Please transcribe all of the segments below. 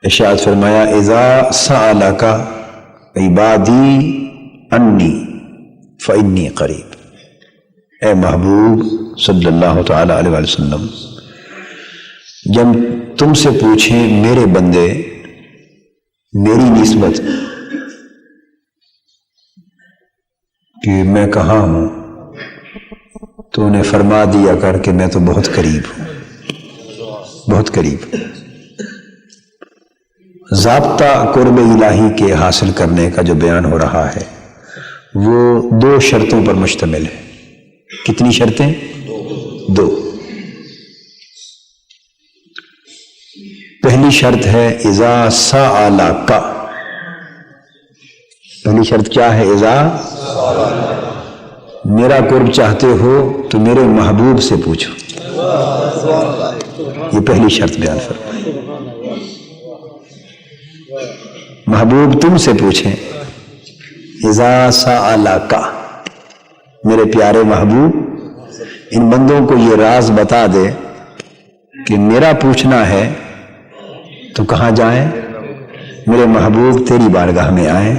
ارشاد فرمایا اذا سألک عبادی انی فانی قریب، اے محبوب صلی اللہ تعالی علیہ وسلم، جب تم سے پوچھیں میرے بندے میری نسبت کہ میں کہاں ہوں، تو انہیں فرما دیا کر کہ میں تو بہت قریب ہوں، بہت قریب۔ ضابطہ قرب الہی کے حاصل کرنے کا جو بیان ہو رہا ہے وہ دو شرطوں پر مشتمل ہے۔ کتنی شرطیں؟ دو۔ پہلی شرط ہے اذا سألک، پہلی شرط کیا ہے؟ اذا میرا قرب چاہتے ہو تو میرے محبوب سے پوچھو، یہ پہلی شرط بیان فرمائی۔ محبوب تم سے پوچھیں، اذا سألک، میرے پیارے محبوب ان بندوں کو یہ راز بتا دے کہ میرا پوچھنا ہے تو کہاں جائیں؟ میرے محبوب تیری بارگاہ میں آئیں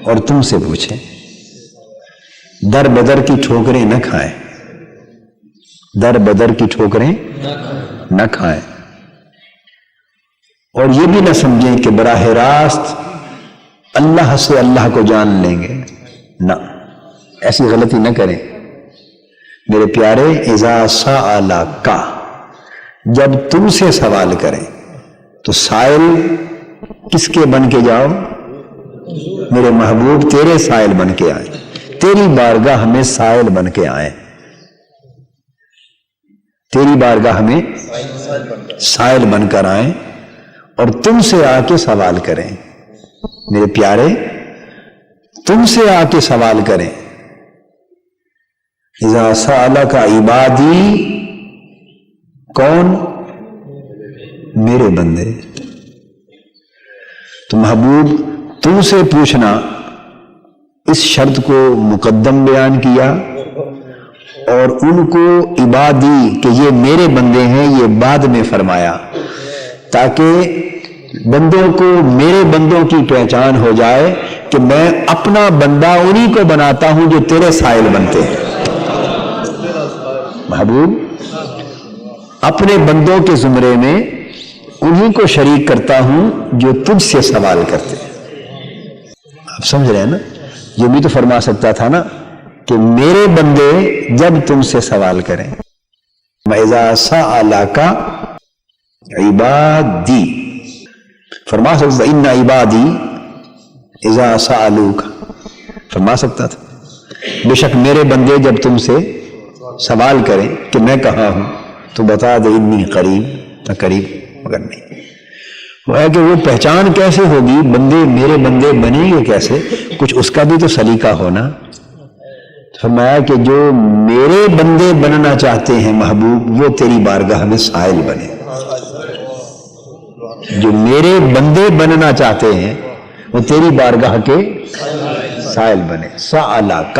اور تم سے پوچھیں، در بدر کی ٹھوکریں نہ کھائیں، در بدر کی ٹھوکریں نہ کھائیں، اور یہ بھی نہ سمجھیں کہ براہ راست اللہ سے اللہ کو جان لیں گے، نہ، ایسی غلطی نہ کریں۔ میرے پیارے اذا سألک، جب تم سے سوال کریں تو سائل کس کے بن کے جاؤ؟ میرے محبوب تیرے سائل بن کے آئیں، تیری بارگاہ میں سائل بن کے آئیں، تیری بارگاہ میں سائل بن کر آئیں اور تم سے آ کے سوال کریں۔ میرے پیارے تم سے آ کے سوال کریں۔ اذا سألک عبادی، کون؟ میرے بندے۔ تو محبوب تم سے پوچھنا اس شرط کو مقدم بیان کیا، اور ان کو عبادی کہ یہ میرے بندے ہیں یہ بعد میں فرمایا، تاکہ بندوں کو میرے بندوں کی پہچان ہو جائے کہ میں اپنا بندہ انہی کو بناتا ہوں جو تیرے سائل بنتے ہیں۔ محبوب اپنے بندوں کے زمرے میں انہی کو شریک کرتا ہوں جو تجھ سے سوال کرتے ہیں۔ آپ سمجھ رہے ہیں نا؟ یہ بھی تو فرما سکتا تھا نا کہ میرے بندے جب تم سے سوال کریں۔ اذا سألک عبادی، فرما سکتا ان عبادی اذا سألوک، فرما سکتا تھا بے شک میرے بندے جب تم سے سوال کریں کہ میں کہاں ہوں تو بتا دے انی قریب، نہ قریب مگر نہیں۔ وہ ہے کہ وہ پہچان کیسے ہوگی؟ بندے میرے بندے بنیں گے کیسے؟ کچھ اس کا بھی تو سلیقہ ہونا۔ فرمایا کہ جو میرے بندے بننا چاہتے ہیں محبوب وہ تیری بارگاہ میں سائل بنے، جو میرے بندے بننا چاہتے ہیں وہ تیری بارگاہ کے سائل بنے۔ سألک،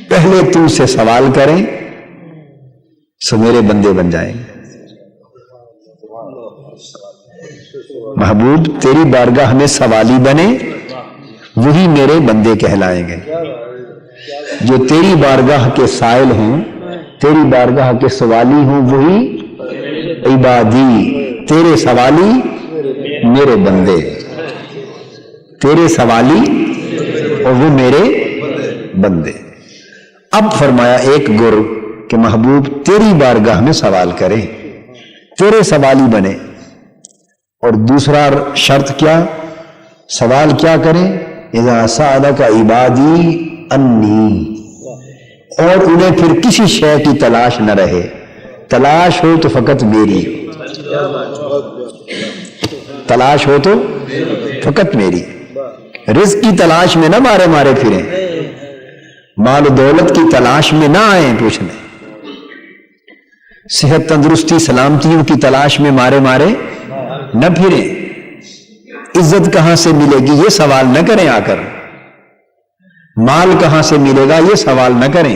پہلے تم سے سوال کریں سو میرے بندے بن جائیں گے۔ محبوب تیری بارگاہ میں سوالی بنے وہی میرے بندے کہلائیں گے، جو تیری بارگاہ کے سائل ہوں، تیری بارگاہ کے سوالی ہوں، وہی عبادی، تیرے سوالی میرے بندے، تیرے سوالی اور وہ میرے بندے۔ اب فرمایا ایک گر کہ محبوب تیری بارگاہ میں سوال کریں، تیرے سوالی بنے، اور دوسرا شرط کیا؟ سوال کیا کریں؟ اذا سألک عبادی انی، اور انہیں پھر کسی شے کی تلاش نہ رہے، تلاش ہو تو فقط میری، تلاش ہو تو فقط میری، رزق کی تلاش میں نہ مارے مارے پھریں، مال و دولت کی تلاش میں نہ آئیں پوچھنے، صحت تندرستی سلامتیوں کی تلاش میں مارے مارے نہ پھریں، عزت کہاں سے ملے گی یہ سوال نہ کریں، آ کر مال کہاں سے ملے گا یہ سوال نہ کریں،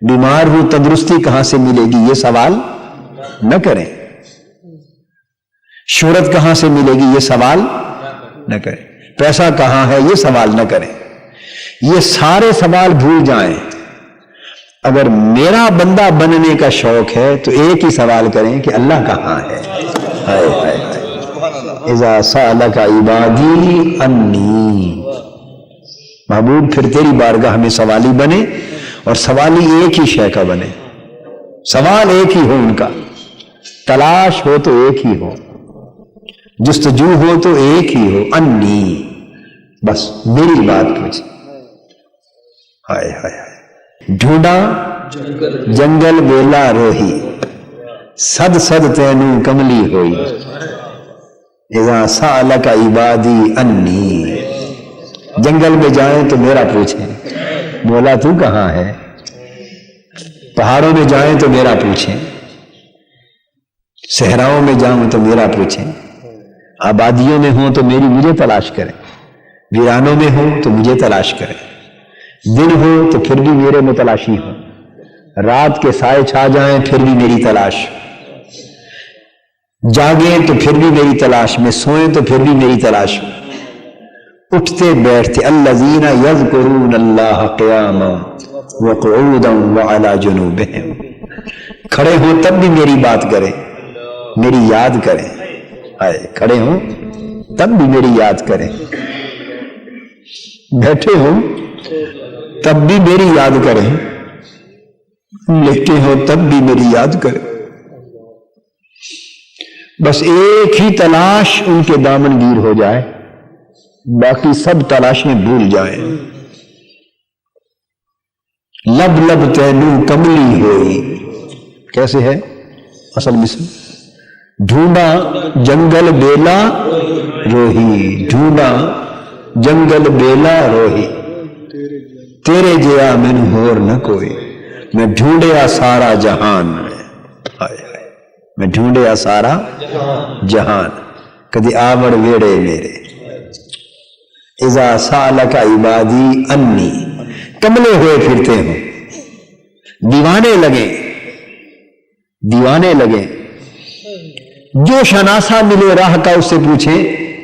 بیمار ہوں تندرستی کہاں سے ملے گی یہ سوال نہ کریں، شہرت کہاں سے ملے گی یہ سوال نہ کریں، پیسہ کہاں ہے یہ سوال نہ کریں، یہ سارے سوال بھول جائیں۔ اگر میرا بندہ بننے کا شوق ہے تو ایک ہی سوال کریں کہ اللہ کہاں ہے۔ ہائے ہائے ہائے، اذا سألک عبادی انی، محبوب پھر تیری بارگاہ میں سوالی بنے، اور سوالی ایک ہی شے کا بنے، سوال ایک ہی ہو ان کا، تلاش ہو تو ایک ہی ہو، جستجو ہو تو ایک ہی ہو، انی، بس میری بات پوچھ۔ ہائے ہائے ہائے، ڈھونڈا جنگل ویلا روہی، صد صد تینو کملی ہوئی، اذا سألک عبادی انی، جنگل میں جائیں تو میرا پوچھیں مولا تو کہاں ہے، پہاڑوں میں جائیں تو میرا پوچھیں، صحراؤں میں جاؤں تو میرا پوچھیں، آبادیوں میں ہوں تو مجھے تلاش کریں، ویرانوں میں ہوں تو مجھے تلاش کریں، دن ہو تو پھر بھی میرے متلاشی ہوں، رات کے سائے چھا جائیں پھر بھی میری تلاش، جاگیں تو پھر بھی میری تلاش میں، سوئیں تو پھر بھی میری تلاش، اٹھتے بیٹھتے الذین یذکرون اللہ قیاما وقعودا وعلی جنوبہم، کھڑے ہوں تب بھی میری بات کریں، میری یاد کریں، کھڑے ہوں تب بھی میری یاد کریں، بیٹھے ہوں تب بھی میری یاد کریں، لیٹے ہوں تب بھی میری یاد کریں، بس ایک ہی تلاش ان کے دامن گیر ہو جائے، باقی سب تلاشیں بھول جائیں، لب لب تینو کملی ہوئی، کیسے ہے اصل مثل، ڈھونڈا جنگل بیلا روہی، ڈھونڈا جنگل بیلا روہی، تیرے جیا من ہور نہ کوئی، میں ڈھونڈیا سارا جہان، میں ڈھونڈیا سارا جہان، کدی آوڑ ویڑے میرے، اذا سالک عبادی انی، کملے ہوئے پھرتے ہوں، دیوانے لگے، جو شناسا ملے راہ کا اس سے پوچھے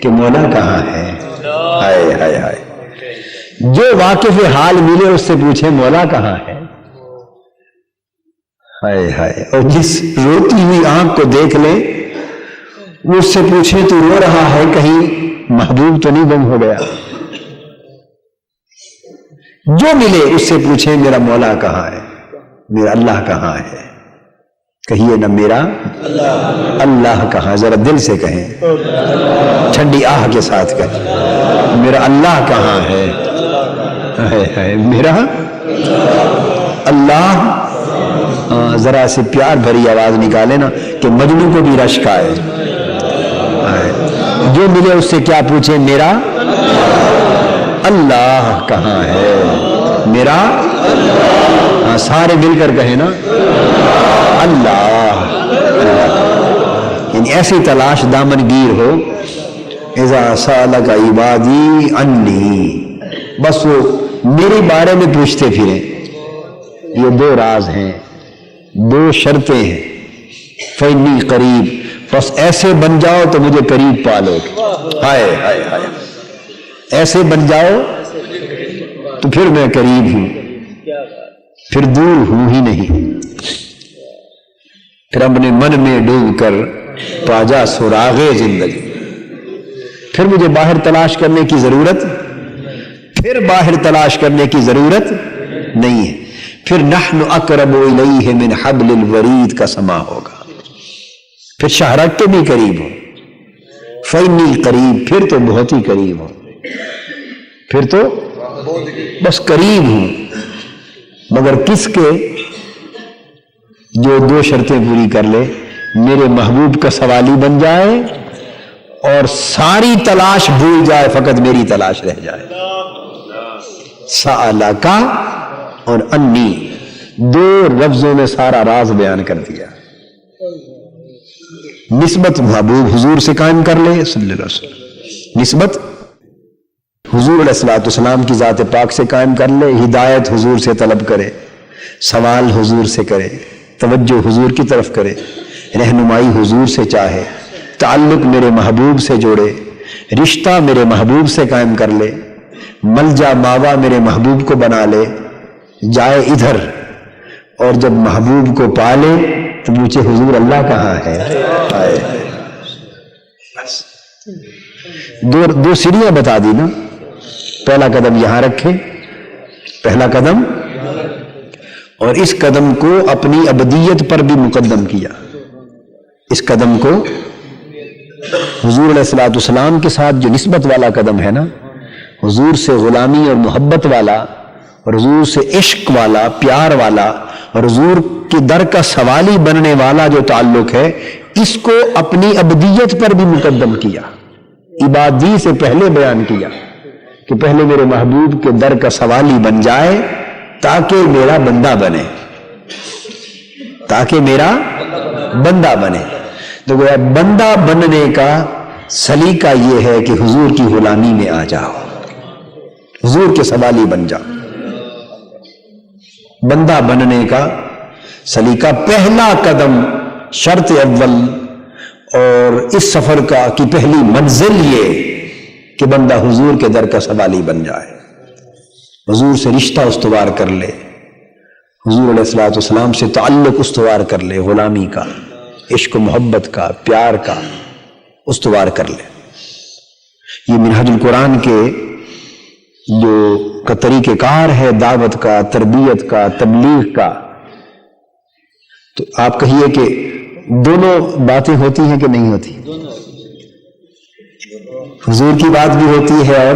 کہ مولا کہاں ہے، ہائے ہائے ہائے، جو واقف حال ملے اس سے پوچھے مولا کہاں ہے، ہائے ہائے، اور جس روتی ہوئی آنکھ کو دیکھ لے وہ اس سے پوچھے تو رو رہا ہے کہیں محبوب تو نہیں گم ہو گیا، جو ملے اس سے پوچھے میرا مولا کہاں ہے، میرا اللہ کہاں ہے، کہیے نا میرا اللہ کہاں، ذرا دل سے کہیں، ٹھنڈی آہ کے ساتھ کہیں، میرا اللہ کہاں ہے، میرا اللہ، ذرا سے پیار بھری آواز نکالے نا کہ مجنوں کو بھی رشک آئے، جو ملے اس سے کیا پوچھے، میرا اللہ کہاں ہے، میرا، سارے مل کر کہیں نا اللہ، یعنی ایسی تلاش دامن گیر ہو، اذا سالک عبادی انی، بس وہ میرے بارے میں پوچھتے پھریں، یہ دو راز ہیں، دو شرطیں ہیں، فإنی قریب، بس ایسے بن جاؤ تو مجھے قریب پالو، ہائے ہائے ہائے، ایسے بن جاؤ تو پھر میں قریب ہوں، پھر دور ہوں ہی نہیں، پھر اپنے من میں ڈوب کر پاجا سراغ زندگی، پھر مجھے باہر تلاش کرنے کی ضرورت، پھر باہر تلاش کرنے کی ضرورت نہیں ہے، پھر نحن اقرب الیہ من حبل الورید کا سما ہوگا، پھر شہرک کے بھی قریب ہو، فإنی قریب، پھر تو بہت ہی قریب ہو، پھر تو بس قریب ہوں، مگر کس کے، جو دو شرطیں پوری کر لے، میرے محبوب کا سوالی بن جائے اور ساری تلاش بھول جائے، فقط میری تلاش رہ جائے، سألکا اور انی، دو لفظوں میں سارا راز بیان کر دیا، نسبت محبوب حضور سے قائم کر لے صلی اللہ علیہ وسلم، نسبت حضور علیہ الصلوۃ والسلام کی ذات پاک سے قائم کر لے، ہدایت حضور سے طلب کرے، سوال حضور سے کرے، توجہ حضور کی طرف کرے، رہنمائی حضور سے چاہے، تعلق میرے محبوب سے جوڑے، رشتہ میرے محبوب سے قائم کر لے، ملجا ماوا میرے محبوب کو بنا لے، جائے ادھر، اور جب محبوب کو پالے تو پوچھے حضور اللہ کہاں ہے؟ بس دو سیڑھیاں بتا دی نا، پہلا قدم یہاں رکھے، پہلا قدم، اور اس قدم کو اپنی ابدیت پر بھی مقدم کیا، اس قدم کو حضور علیہ الصلوۃ والسلام کے ساتھ جو نسبت والا قدم ہے نا، حضور سے غلامی اور محبت والا، اور حضور سے عشق والا، پیار والا، اور حضور کے در کا سوالی بننے والا جو تعلق ہے، اس کو اپنی ابدیت پر بھی مقدم کیا، عبادی سے پہلے بیان کیا کہ پہلے میرے محبوب کے در کا سوالی بن جائے تاکہ میرا بندہ بنے، تاکہ میرا بندہ بنے۔ تو گویا بندہ بننے کا سلیقہ یہ ہے کہ حضور کی غلامی میں آ جاؤ، حضور کے سوالی بن جاؤ۔ بندہ بننے کا سلیقہ، پہلا قدم، شرط اول اور اس سفر کی پہلی منزل یہ کہ بندہ حضور کے در کا سوالی بن جائے، حضور سے رشتہ استوار کر لے، حضور علیہ الصلوۃ والسلام سے تعلق استوار کر لے، غلامی کا، عشق و محبت کا، پیار کا استوار کر لے۔ یہ منہاج القرآن کے جو طریقہ کار ہے دعوت کا، تربیت کا، تبلیغ کا۔ تو آپ کہیے کہ دونوں باتیں ہوتی ہیں کہ نہیں ہوتی؟ حضور کی بات بھی ہوتی ہے اور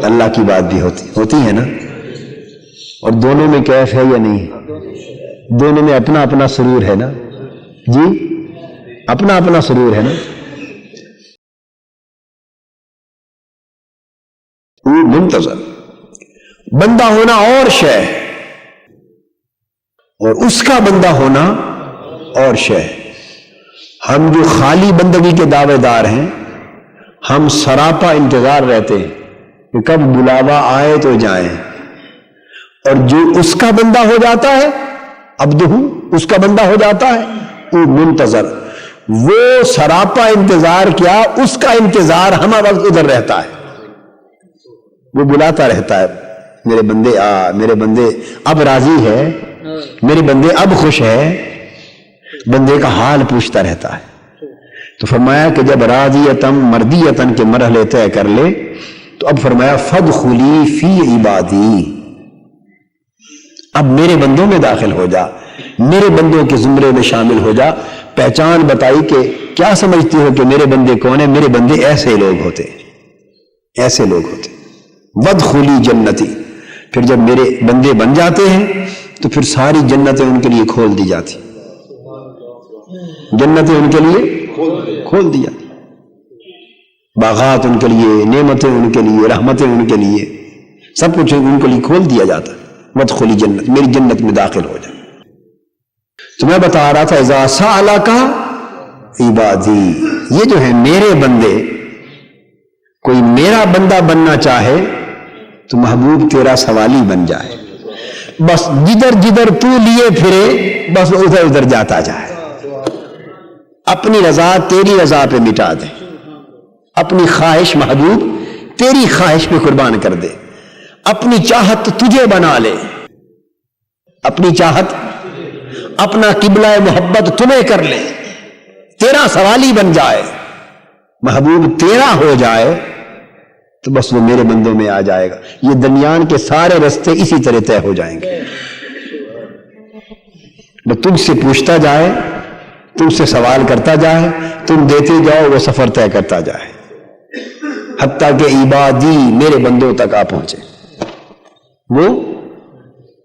اللہ کی بات بھی ہوتی ہے نا، اور دونوں میں کیف ہے یا نہیں؟ دونوں میں اپنا اپنا سرور ہے نا جی، اپنا اپنا سرور ہے نا۔ منتظر بندہ ہونا اور شے، اور اس کا بندہ ہونا اور شے۔ ہم جو خالی بندگی کے دعوے دار ہیں، ہم سراپا انتظار رہتے ہیں کہ کب بلاوا آئے تو جائیں، اور جو اس کا بندہ ہو جاتا ہے، عبدہ، اس کا بندہ ہو جاتا ہے، وہ منتظر، وہ سراپا انتظار کیا، اس کا انتظار ہمہ وقت ادھر رہتا ہے، وہ بلاتا رہتا ہے، میرے بندے آ، میرے بندے اب راضی ہے، میرے بندے اب خوش ہے، بندے کا حال پوچھتا رہتا ہے۔ تو فرمایا کہ جب راضیتم مردیتن کے مرحلے طے کر لے تو اب فرمایا فادخلی فی عبادی، اب میرے بندوں میں داخل ہو جا، میرے بندوں کے زمرے میں شامل ہو جا۔ پہچان بتائی کہ کیا سمجھتی ہو کہ میرے بندے کون ہیں؟ میرے بندے ایسے لوگ ہوتے، ایسے لوگ ہوتے۔ وادخلی جنتی، پھر جب میرے بندے بن جاتے ہیں تو پھر ساری جنتیں ان کے لیے کھول دی جاتی، جنتیں ان کے لیے کھول دی جاتی، باغات ان کے لیے، نعمتیں ان کے لیے، رحمتیں ان کے لیے، سب کچھ ان کے لیے کھول دیا جاتا ہے۔ وادخلی جنت، میری جنت میں داخل ہو جائے۔ تو میں بتا رہا تھا اذا سألک عبادی، یہ جو ہے میرے بندے، کوئی میرا بندہ بننا چاہے تو محبوب تیرا سوالی بن جائے، بس جدھر جدھر تو لیے پھرے بس ادھر ادھر جاتا جائے، اپنی رضا تیری رضا پہ مٹا دے، اپنی خواہش محبوب تیری خواہش پہ قربان کر دے، اپنی چاہت تجھے بنا لے، اپنی چاہت، اپنا قبلہ محبت تمہیں کر لے، تیرا سوالی بن جائے، محبوب تیرا ہو جائے تو بس وہ میرے بندوں میں آ جائے گا۔ یہ دنیان کے سارے رستے اسی طرح طے ہو جائیں گے، وہ تم سے پوچھتا جائے، تم سے سوال کرتا جائے، تم دیتے جاؤ، وہ سفر طے کرتا جائے، حتیٰ کہ عبادی میرے بندوں تک آ پہنچے، وہ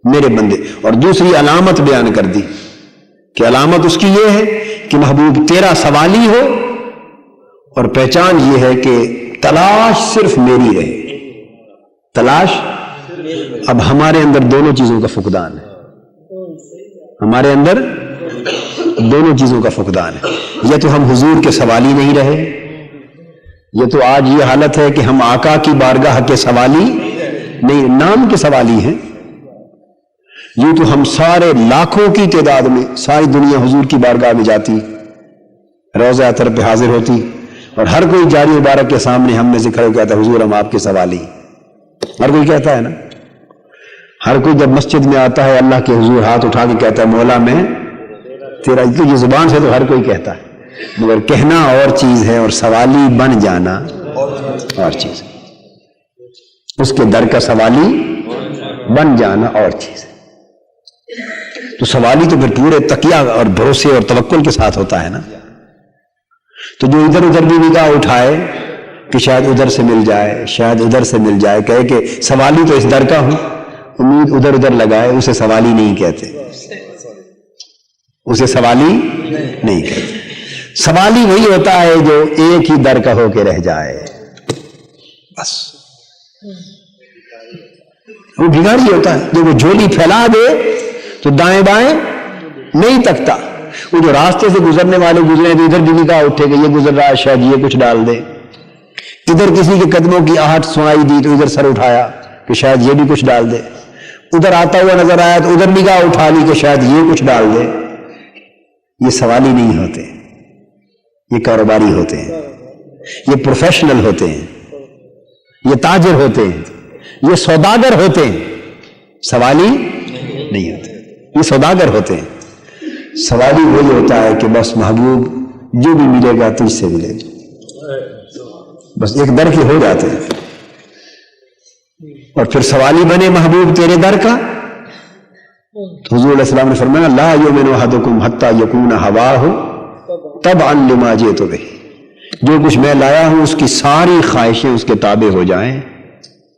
میرے بندے۔ اور دوسری علامت بیان کر دی کہ علامت اس کی یہ ہے کہ محبوب تیرا سوالی ہو، اور پہچان یہ ہے کہ تلاش صرف میری رہے، تلاش۔ اب ہمارے اندر دونوں چیزوں کا فقدان ہے، ہمارے اندر دونوں چیزوں کا فقدان ہے، یا تو ہم حضور کے سوالی نہیں رہے، یا تو آج یہ حالت ہے کہ ہم آقا کی بارگاہ کے سوالی نہیں، نام کے سوالی ہیں۔ یوں تو ہم سارے لاکھوں کی تعداد میں ساری دنیا حضور کی بارگاہ میں جاتی، روضہ اطہر پہ حاضر ہوتی اور ہر کوئی جاری مبارک کے سامنے ہم میں سے کھڑے کہتا حضور ہم آپ کے سوالی. ہر کوئی کہتا ہے نا, ہر کوئی جب مسجد میں آتا ہے اللہ کے حضور ہاتھ اٹھا کے کہتا ہے مولا میں تیرا. یہ زبان سے تو ہر کوئی کہتا ہے, مگر کہنا اور چیز ہے اور سوالی بن جانا اور چیز ہے. اس کے در کا سوالی بن جانا اور چیز ہے. تو سوالی تو پھر پورے تقیہ اور بھروسے اور توکل کے ساتھ ہوتا ہے نا. تو جو ادھر ادھر بھی نگاہ اٹھائے کہ شاید ادھر سے مل جائے, شاید ادھر سے مل جائے, کہے کہ سوالی تو اس در کا ہوں, امید ادھر ادھر لگائے, اسے سوالی نہیں کہتے, اسے سوالی نہیں کہتے. سوالی وہی ہوتا ہے جو ایک ہی در کا ہو کے رہ جائے, بس وہ بھگاڑی ہوتا ہے. جو وہ جھولی پھیلا دے تو دائیں بائیں نہیں تکتا. وہ جو راستے سے گزرنے والے گزرے تو ادھر بھی نگاہ اٹھے کہ یہ گزر رہا ہے شاید یہ کچھ ڈال دے, ادھر کسی کے قدموں کی آہٹ سنائی دی تو ادھر سر اٹھایا کہ شاید یہ بھی کچھ ڈال دے, ادھر آتا ہوا نظر آیا تو ادھر نگاہ اٹھا لی کہ شاید یہ کچھ ڈال دے. یہ سوالی نہیں ہوتے, یہ کاروباری ہوتے ہیں, یہ پروفیشنل ہوتے ہیں, یہ تاجر ہوتے ہیں, یہ سوداگر ہوتے ہیں. سوالی نہیں ہوتے, یہ سوداگر ہوتے ہیں. سوالی وہی ہوتا ہے کہ بس محبوب جو بھی ملے گا تجھ سے ملے گا, بس ایک در کے ہو جاتے ہیں. اور پھر سوالی بنے محبوب تیرے در کا. تو حضور علیہ السلام نے فرمایا لا یؤمن احدکم حتی یکون ہواہ تبعا لما جئت بہ. جو کچھ میں لایا ہوں اس کی ساری خواہشیں اس کے تابع ہو جائیں,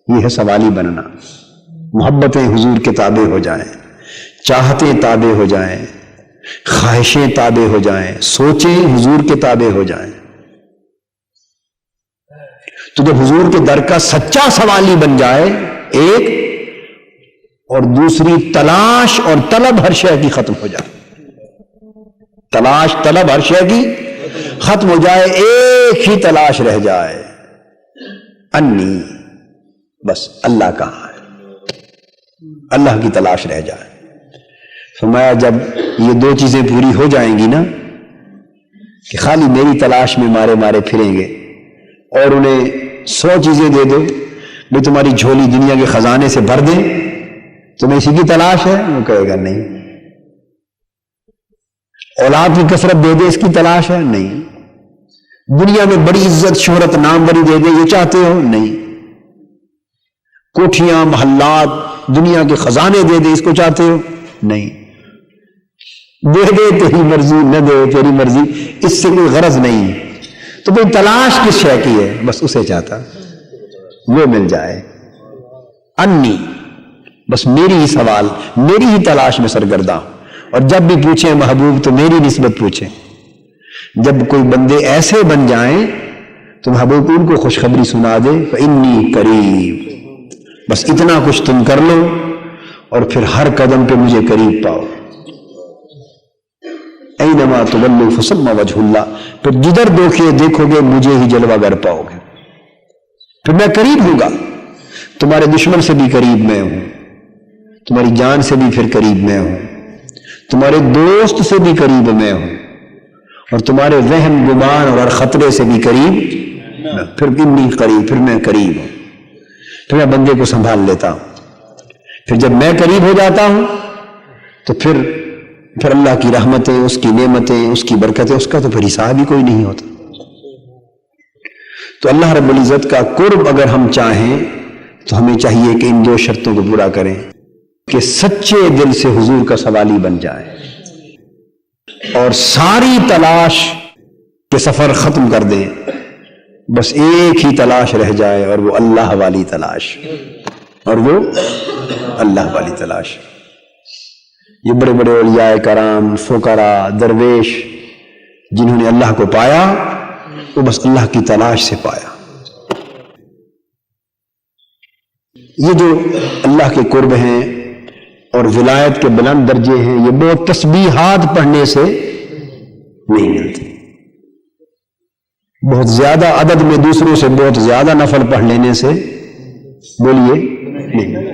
یہ ہے سوالی بننا. محبتیں حضور کے تابع ہو جائیں, چاہتیں تابع ہو جائیں, خواہشیں تابع ہو جائیں, سوچیں حضور کے تابع ہو جائیں. تو جب حضور کے در کا سچا سوالی بن جائے ایک, اور دوسری تلاش اور طلب ہر شے کی ختم ہو جائے, تلاش طلب ہر شے کی ختم ہو جائے, ایک ہی تلاش رہ جائے انی, بس اللہ کہاں ہے, اللہ کی تلاش رہ جائے. فرمایا جب یہ دو چیزیں پوری ہو جائیں گی نا, کہ خالی میری تلاش میں مارے مارے پھریں گے اور انہیں 100 چیزیں دے دو بھی تمہاری جھولی دنیا کے خزانے سے بھر دیں, تمہیں اسی کی تلاش ہے, وہ کہے گا نہیں. اولاد کی کثرت دے دے, اس کی تلاش ہے, نہیں. دنیا میں بڑی عزت شہرت ناموری دے دے, یہ چاہتے ہو, نہیں. کوٹھیاں محلات دنیا کے خزانے دے دے, اس کو چاہتے ہو, نہیں. دے دے تیری مرضی, نہ دے تیری مرضی, اس سے کوئی غرض نہیں. تو کوئی تلاش کس شے کی ہے, بس اسے چاہتا وہ مل جائے. انی, بس میری ہی سوال, میری ہی تلاش میں سرگرداں. اور جب بھی پوچھیں محبوب تو میری نسبت پوچھیں. جب کوئی بندے ایسے بن جائیں تو محبوب ان کو خوشخبری سنا دے فإنی قریب, بس اتنا کچھ تم کر لو اور پھر ہر قدم پہ مجھے قریب پاؤ. اینما تولوا فثم وجہ اللہ, پھر جدھر دیکھو گے مجھے ہی جلوہ گر پاؤ گے. پھر میں قریب ہوں گا, تمہارے دشمن سے بھی قریب میں ہوں, تمہاری جان سے بھی پھر قریب میں ہوں, تمہارے دوست سے بھی قریب میں ہوں, اور تمہارے وہم گمان اور خطرے سے بھی قریب, پھر انی قریب, پھر میں قریب ہوں. پھر میں بندے کو سنبھال لیتا ہوں. پھر جب میں قریب ہو جاتا ہوں تو پھر اللہ کی رحمتیں, اس کی نعمتیں, اس کی برکتیں, اس کا تو پھر حساب ہی کوئی نہیں ہوتا. تو اللہ رب العزت کا قرب اگر ہم چاہیں تو ہمیں چاہیے کہ ان 2 شرطوں کو پورا کریں, کہ سچے دل سے حضور کا سوالی بن جائے اور ساری تلاش کے سفر ختم کر دیں, بس ایک ہی تلاش رہ جائے اور وہ اللہ والی تلاش, اور وہ اللہ والی تلاش. یہ بڑے بڑے اولیاء کرام, فقراء, درویش جنہوں نے اللہ کو پایا وہ بس اللہ کی تلاش سے پایا. یہ جو اللہ کے قرب ہیں اور ولایت کے بلند درجے ہیں, یہ بہت تسبیحات پڑھنے سے نہیں ملتے. بہت زیادہ عدد میں دوسروں سے بہت زیادہ نفل پڑھ لینے سے, بولیے, نہیں.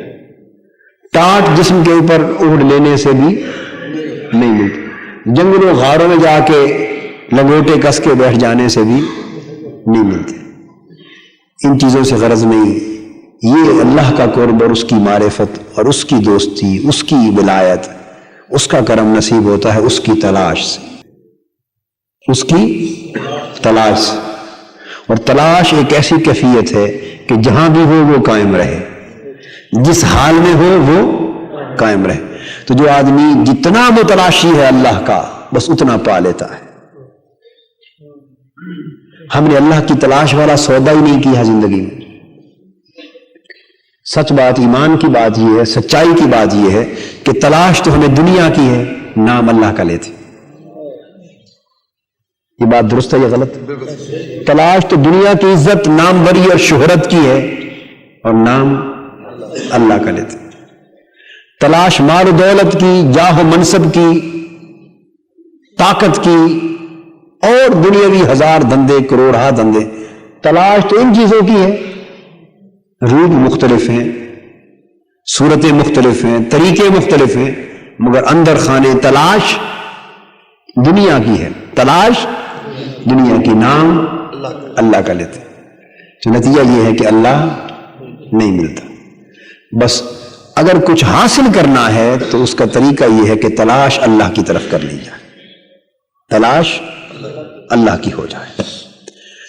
ٹاٹ جسم کے اوپر اوڑھ لینے سے بھی نہیں ملتی. جنگلوں غاروں میں جا کے لنگوٹے کس کے بیٹھ جانے سے بھی نہیں ملتے. ان چیزوں سے غرض نہیں، یہ اللہ کا قرب اور اس کی معرفت اور اس کی دوستی، اس کی ولایت، اس کا کرم نصیب ہوتا ہے اس کی تلاش سے، اس کی تلاش سے. اور تلاش ایک ایسی کیفیت ہے کہ جہاں بھی ہو وہ قائم رہے، جس حال میں ہو وہ قائم رہے. تو جو آدمی جتنا متلاشی ہے اللہ کا بس اتنا پا لیتا ہے. ہم نے اللہ کی تلاش والا سودا ہی نہیں کیا زندگی میں. سچ بات، ایمان کی بات یہ ہے، سچائی کی بات یہ ہے کہ تلاش تو ہمیں دنیا کی ہے، نام اللہ کا لیتے. یہ بات درست ہے یا غلط؟ تلاش تو دنیا کی عزت، نام بری اور شہرت کی ہے، اور نام اللہ کا لیتے. تلاش مال و دولت کی، جاہ و منصب کی، طاقت کی، اور دنیاوی ہزار دھندے، کروڑہ دھندے. تلاش تو ان چیزوں کی ہے. روپ مختلف ہیں، صورتیں مختلف ہیں، طریقے مختلف ہیں، مگر اندر خانے تلاش دنیا کی ہے. تلاش دنیا کی، نام اللہ کا لیتے. تو نتیجہ یہ ہے کہ اللہ نہیں ملتا. بس اگر کچھ حاصل کرنا ہے تو اس کا طریقہ یہ ہے کہ تلاش اللہ کی طرف کر لی جائے، تلاش اللہ کی ہو جائے.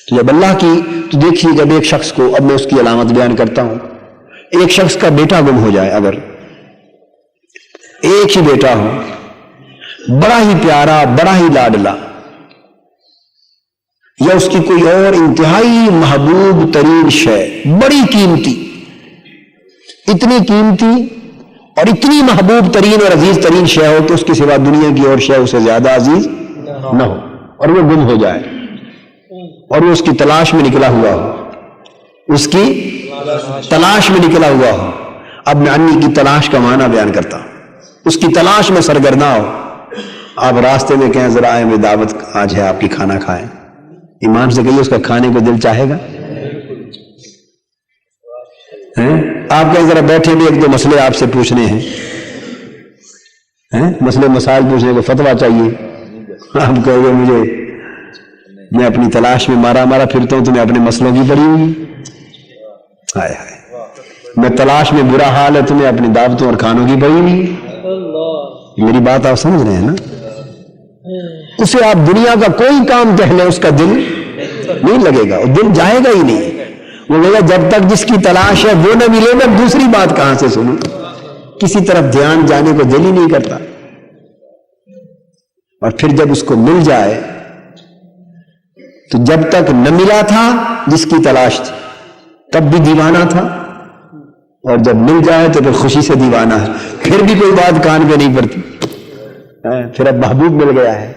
تو جب اللہ کی، تو دیکھیے جب ایک شخص کو، اب میں اس کی علامت بیان کرتا ہوں، ایک شخص کا بیٹا گم ہو جائے، اگر ایک ہی بیٹا ہو، بڑا ہی پیارا، بڑا ہی لاڈلا، یا اس کی کوئی اور انتہائی محبوب ترین شے، بڑی قیمتی، اتنی قیمتی اور اتنی محبوب ترین اور عزیز ترین شے ہو کہ اس کے سوا دنیا کی اور شے اسے زیادہ عزیز نہ ہو، اور وہ گم ہو جائے، اور وہ اس کی تلاش میں نکلا ہوا ہو، اس کی تلاش میں نکلا ہوا ہو. اب میں انی کی تلاش کا معنی بیان کرتا ہوں. اس کی تلاش میں سرگرداں ہو، آپ راستے میں کہیں ذرا آئے، میں دعوت آج ہے آپ کی، کھانا کھائیں. ایمان سے کہیے اس کا کھانے کو دل چاہے گا؟ آپ کہیں ذرا بیٹھے بھی، ایک دو مسئلے آپ سے پوچھنے ہیں، مسئلے مسائل پوچھنے کو فتویٰ چاہیے. آپ کہو گے مجھے، میں اپنی تلاش میں مارا پھرتا ہوں، تمہیں اپنے مسئلوں کی پڑی ہوئی. ہائے ہائے، میں تلاش میں برا حال ہے، تمہیں اپنی دعوتوں اور کھانوں کی پڑی ہوئی. میری بات آپ سمجھ رہے ہیں نا؟ اسے آپ دنیا کا کوئی کام کہہ لیں، اس کا دل نہیں لگے گا، اور دل جائے گا ہی نہیں. وہ کہے گا جب تک جس کی تلاش ہے وہ نہ ملے گا، دوسری بات کہاں سے سنوں؟ کسی طرف دھیان جانے کو دل ہی نہیں کرتا. اور پھر جب اس کو مل جائے تو جب تک نہ ملا تھا جس کی تلاش تھی تب بھی دیوانہ تھا، اور جب مل جائے تو پھر خوشی سے دیوانہ ہے. پھر بھی کوئی بات کان پہ نہیں پڑتی. پھر اب محبوب مل گیا ہے،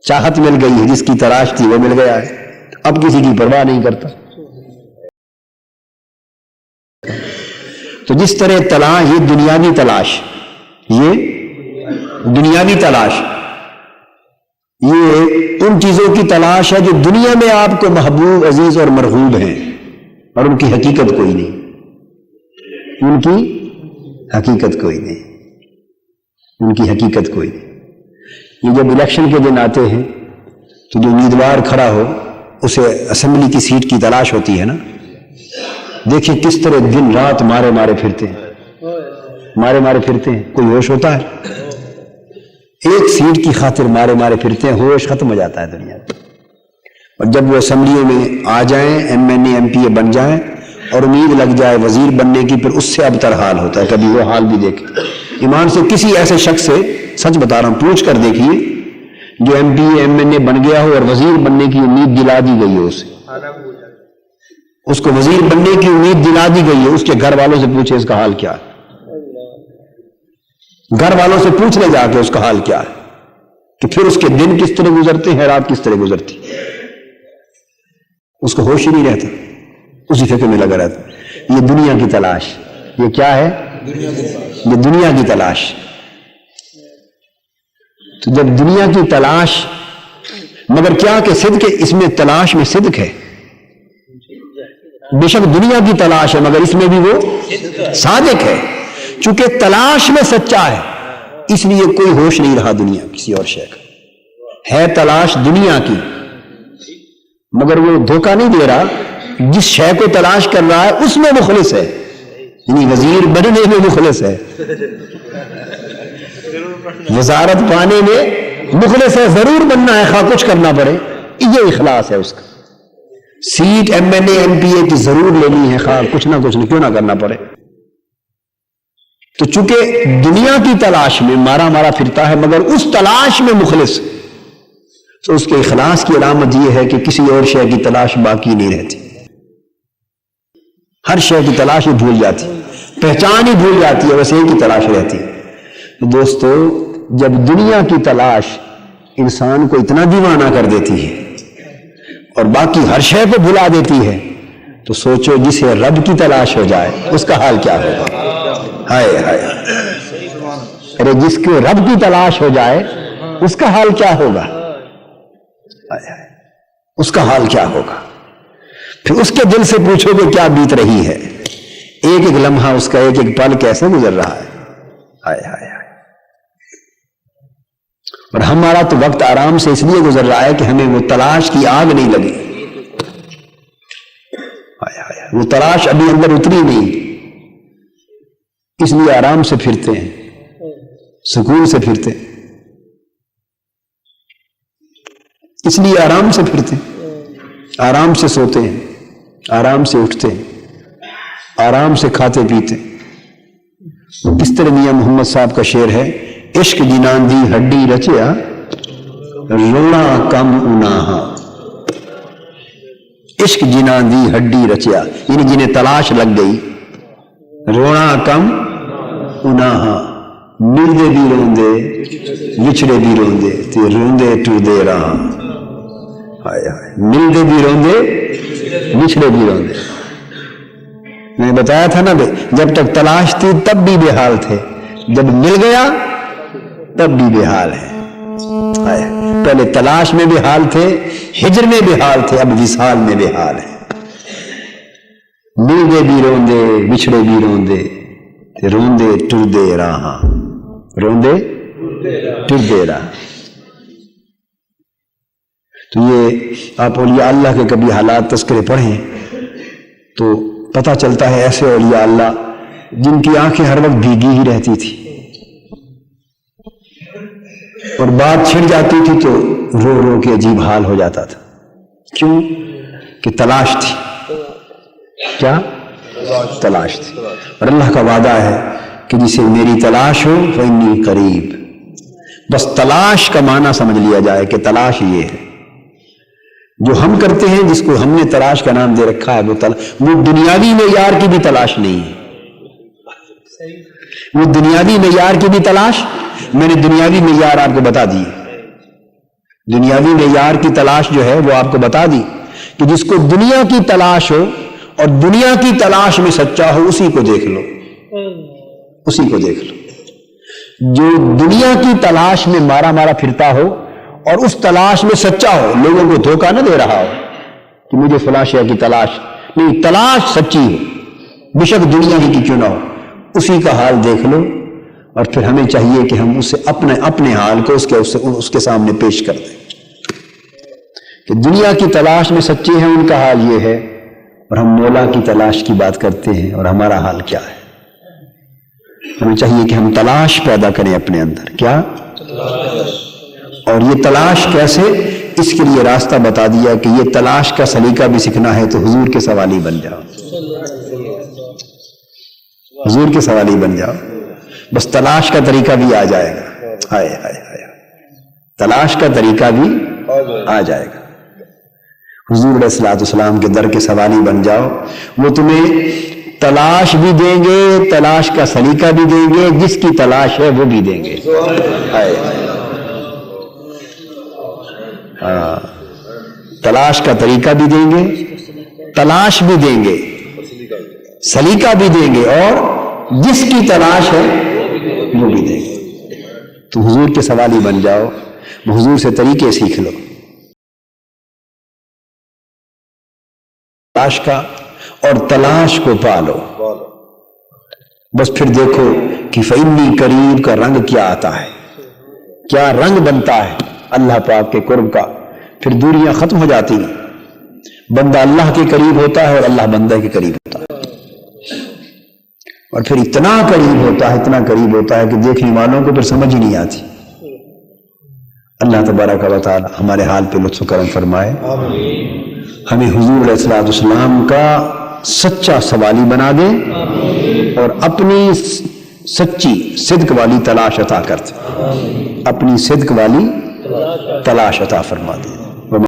چاہت مل گئی ہے، جس کی تلاش تھی وہ مل گیا ہے، اب کسی کی پرواہ نہیں کرتا. تو جس طرح تلاش، یہ دنیاوی تلاش، یہ دنیاوی تلاش، یہ ان چیزوں کی تلاش ہے جو دنیا میں آپ کو محبوب، عزیز اور مرغوب ہیں، اور ان کی حقیقت کوئی نہیں، ان کی حقیقت کوئی نہیں، ان کی حقیقت کوئی نہیں. یہ جب الیکشن کے دن آتے ہیں تو جو امیدوار کھڑا ہو اسے اسمبلی کی سیٹ کی تلاش ہوتی ہے نا، دیکھیں کس طرح دن رات مارے پھرتے ہیں. کوئی ہوش ہوتا ہے؟ ایک سیٹ کی خاطر مارے پھرتے ہیں، ہوش ختم ہو جاتا ہے دنیا میں. اور جب وہ اسمبلیوں میں آ جائیں، M N A, M P اے بن جائیں، اور امید لگ جائے وزیر بننے کی، پھر اس سے ابتر حال ہوتا ہے. کبھی وہ حال بھی دیکھیں. ایمان سے کسی ایسے شخص سے، سچ بتا رہا ہوں، پوچھ کر دیکھیے جو ایم پی اے، ایم این اے بن گیا ہو اور وزیر بننے کی امید دلا دی گئی ہو، اس کو وزیر بننے کی امید دلا دی گئی ہے، اس کے گھر والوں سے پوچھے اس کا حال کیا ہے. گھر والوں سے پوچھ لے جا کے اس کا حال کیا ہے، کہ پھر اس کے دن کس طرح گزرتے ہیں، رات کس طرح گزرتی. اس کو ہوش ہی نہیں رہتا، اسی فکر میں لگا رہتا. یہ دنیا کی تلاش، یہ کیا ہے؟ یہ دنیا کی تلاش. تو جب دنیا کی تلاش، مگر کیا کہ صدق، اس میں تلاش میں صدق ہے. بے شک دنیا کی تلاش ہے مگر اس میں بھی وہ صادق ہے. چونکہ تلاش میں سچا ہے، اس لیے کوئی ہوش نہیں رہا دنیا کسی اور شے کا. ہے تلاش دنیا کی، مگر وہ دھوکہ نہیں دے رہا، جس شے کو تلاش کر رہا ہے اس میں مخلص ہے، یعنی وزیر بننے میں مخلص ہے، وزارت پانے میں مخلص ہے، ضرور بننا ہے خواہ کچھ کرنا پڑے، یہ اخلاص ہے اس کا۔ Seat M N A M P A کی ضرور لینی ہے خواہ کچھ نہ کیوں نہ کرنا پڑے۔ تو چونکہ دنیا کی تلاش میں مارا پھرتا ہے مگر اس تلاش میں مخلص، تو اس کے اخلاص کی علامت یہ ہے کہ کسی اور شے کی تلاش باقی نہیں رہتی، ہر شے کی تلاش ہی بھول جاتی، پہچان ہی بھول جاتی ہے، بس ایک ہی تلاش رہتی۔ دوستو جب دنیا کی تلاش انسان کو اتنا دیوانہ کر دیتی ہے اور باقی ہر شے کو بھلا دیتی ہے، تو سوچو جسے رب کی تلاش ہو جائے اس کا حال کیا ہوگا؟ ہائے ہائے، ارے جس کو رب کی تلاش ہو جائے اس کا حال کیا ہوگا؟ اس کا حال کیا ہوگا؟ پھر اس کے دل سے پوچھو کہ کیا بیت رہی ہے، ایک ایک لمحہ اس کا ایک ایک پل کیسے گزر رہا ہے۔ ہائے ہائے ہائے، اور ہمارا تو وقت آرام سے اس لیے گزر رہا ہے کہ ہمیں وہ تلاش کی آگ نہیں لگی، وہ تلاش ابھی اندر اتری نہیں، اس لیے آرام سے پھرتے ہیں، سکون سے پھرتے ہیں، اس لیے آرام سے پھرتے ہیں، آرام سے سوتے ہیں، آرام سے اٹھتے ہیں، آرام سے کھاتے پیتے ہیں۔ کس طرح میاں محمد صاحب کا شعر ہے، عشق جنان دی ہڈی رچیا رونا کم اناہا، عشق جنان دی ہڈی رچیا، یعنی جنہیں تلاش لگ گئی، رونا کم اناہا، ملدے بھی روندے وچھڑے بھی روندے تے روندے ٹردے رہا، ملدے بھی روندے وچھڑے بھی روندے۔ میں بتایا تھا نا، جب تک تلاش تھی تب بھی بے حال تھے، جب مل گیا تب بھی بے حال ہے۔ پہلے تلاش میں بے حال تھے، ہجر میں بے حال تھے، اب وصال میں بے حال ہے۔ ملدے بھی روندے وچھڑے بھی روندے روندے ٹردے رہا، روندے ٹردے رہا۔ تو یہ آپ اولیاء اللہ کے کبھی حالات تذکرے پڑھیں تو پتہ چلتا ہے ایسے اولیاء اللہ جن کی آنکھیں ہر وقت بھیگی ہی رہتی تھی، اور بات چھڑ جاتی تھی تو رو رو کے عجیب حال ہو جاتا تھا۔ کیوں؟ کہ تلاش تھی۔ کیا؟ تلاش تھی۔ اور اللہ کا وعدہ ہے کہ جسے میری تلاش ہو فإنی قریب، بس تلاش کا معنی سمجھ لیا جائے کہ تلاش یہ ہے جو ہم کرتے ہیں، جس کو ہم نے تلاش کا نام دے رکھا ہے، وہ دنیاوی معیار کی بھی تلاش نہیں ہے، وہ دنیاوی معیار کی بھی تلاش، میں نے دنیاوی معیار آپ کو بتا دی، دنیاوی معیار کی تلاش جو ہے وہ آپ کو بتا دی کہ جس کو دنیا کی تلاش ہو اور دنیا کی تلاش میں سچا ہو اسی کو دیکھ لو، اسی کو دیکھ لو۔ جو دنیا کی تلاش میں مارا پھرتا ہو اور اس تلاش میں سچا ہو، لوگوں کو دھوکہ نہ دے رہا ہو کہ مجھے فلاں شے کی تلاش نہیں، تلاش سچی ہو، بے شک دنیا ہی کی کیوں نہ ہو، اسی کا حال دیکھ لو، اور پھر ہمیں چاہیے کہ ہم اسے اپنے حال کو اس کے سامنے پیش کر دیں کہ دنیا کی تلاش میں سچے ہیں، ان کا حال یہ ہے، اور ہم مولا کی تلاش کی بات کرتے ہیں اور ہمارا حال کیا ہے۔ ہمیں چاہیے کہ ہم تلاش پیدا کریں اپنے اندر، کیا؟ اور یہ تلاش کیسے؟ اس کے لیے راستہ بتا دیا کہ یہ تلاش کا سلیقہ بھی سیکھنا ہے تو حضور کے سوالی بن جاؤ، حضور کے سوالی بن جاؤ، بس تلاش کا طریقہ بھی آ جائے گا۔ ہائے ہائے ہائے، تلاش کا طریقہ بھی آ جائے گا۔ حضور علیہ الصلوۃ والسلام کے در کے سوالی بن جاؤ، وہ تمہیں تلاش بھی دیں گے، تلاش کا سلیقہ بھی دیں گے، جس کی تلاش ہے وہ بھی دیں گے۔ ہائے ہائے، تلاش کا طریقہ بھی دیں گے، تلاش بھی دیں گے، سلیقہ بھی دیں گے، اور جس کی تلاش ہے وہ بھی دیں گے۔ تو حضور کے سوالی بن جاؤ، حضور سے طریقے سیکھ لو تلاش کا، اور تلاش کو پالو، بس پھر دیکھو کہ فإنی قریب کا رنگ کیا آتا ہے، کیا رنگ بنتا ہے۔ اللہ پاک کے قرب کا، پھر دوریاں ختم ہو جاتی ہیں، بندہ اللہ کے قریب ہوتا ہے اور اللہ بندہ کے قریب ہوتا ہے، اور پھر اتنا قریب ہوتا ہے کہ دیکھنے والوں کو پھر سمجھ ہی نہیں آتی۔ اللہ تبارک و تعالی ہمارے حال پہ لطف و کرم فرمائے، ہمیں حضور علیہ الصلوۃ والسلام کا سچا سوالی بنا دے اور اپنی سچی صدق والی تلاش عطا کرتے، اپنی صدق والی تلاش عطا فرما دے۔